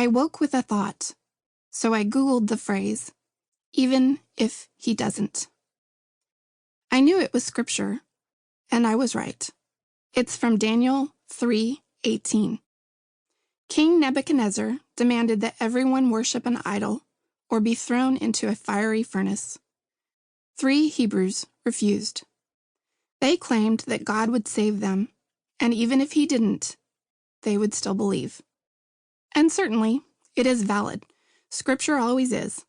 I woke with a thought, so I Googled the phrase, even if he doesn't. I knew it was scripture, and I was right. It's from Daniel 3:18. King Nebuchadnezzar demanded that everyone worship an idol or be thrown into a fiery furnace. 3 Hebrews refused. They claimed that God would save them, and even if he didn't, they would still believe. And certainly, it is valid. Scripture always is.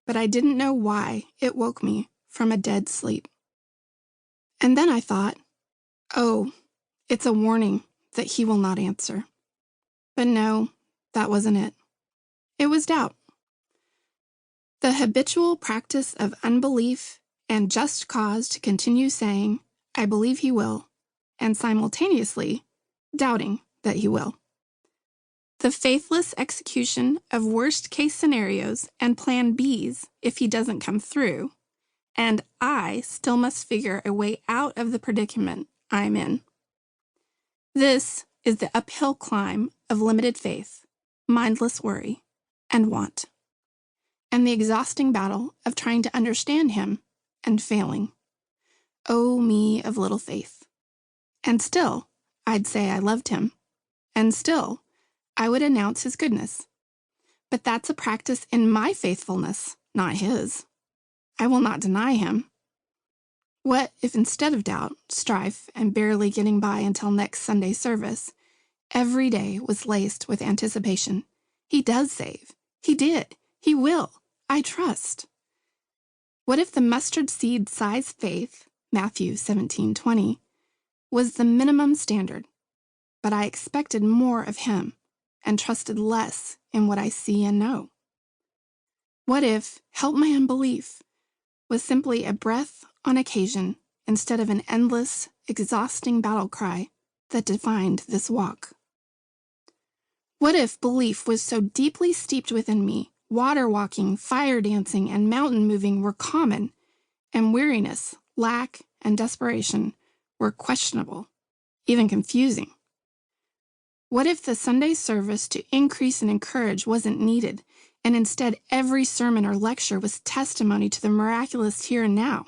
But I didn't know why it woke me from a dead sleep. And then I thought, oh, it's a warning that he will not answer. But no, that wasn't it. It was doubt. The habitual practice of unbelief and just cause to continue saying, I believe he will, and simultaneously doubting that he will. The faithless execution of worst-case scenarios and plan Bs if he doesn't come through, and I still must figure a way out of the predicament I'm in. This is the uphill climb of limited faith, mindless worry, and want, and the exhausting battle of trying to understand him and failing. Oh, me of little faith. And still, I'd say I loved him, and still, I would announce his goodness. But that's a practice in my faithfulness, not his. I will not deny him. What if instead of doubt, strife, and barely getting by until next Sunday service, every day was laced with anticipation? He does save. He did. He will. I trust. What if the mustard seed size faith, Matthew 17:20, was the minimum standard, but I expected more of him and trusted less in what I see and know? What if help my unbelief was simply a breath on occasion instead of an endless, exhausting battle cry that defined this walk? What if belief was so deeply steeped within me, water walking, fire dancing, and mountain moving were common, and weariness, lack, and desperation were questionable, even confusing? What if the Sunday service to increase and encourage wasn't needed, and instead every sermon or lecture was testimony to the miraculous here and now?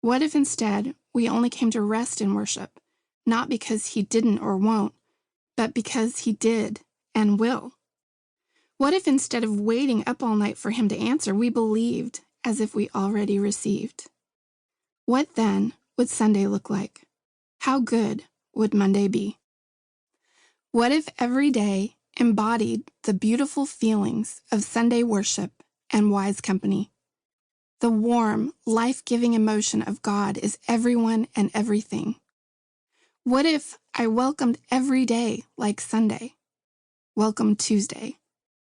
What if instead we only came to rest in worship, not because he didn't or won't, but because he did and will? What if instead of waiting up all night for him to answer, we believed as if we already received? What then would Sunday look like? How good would Monday be? What if every day embodied the beautiful feelings of Sunday worship and wise company? The warm, life-giving emotion of God is everyone and everything. What if I welcomed every day like Sunday? Welcome Tuesday.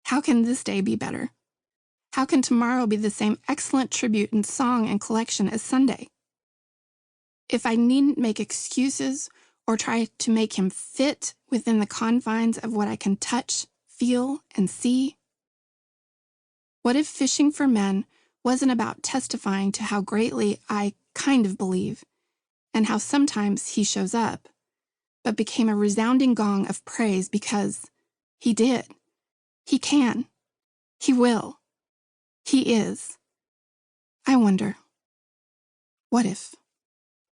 How can this day be better? How can tomorrow be the same excellent tribute in song and collection as Sunday? If I needn't make excuses or try to make him fit within the confines of what I can touch, feel, and see? What if fishing for men wasn't about testifying to how greatly I kind of believe and how sometimes he shows up, but became a resounding gong of praise because he did, he can, he will, he is? I wonder, what if?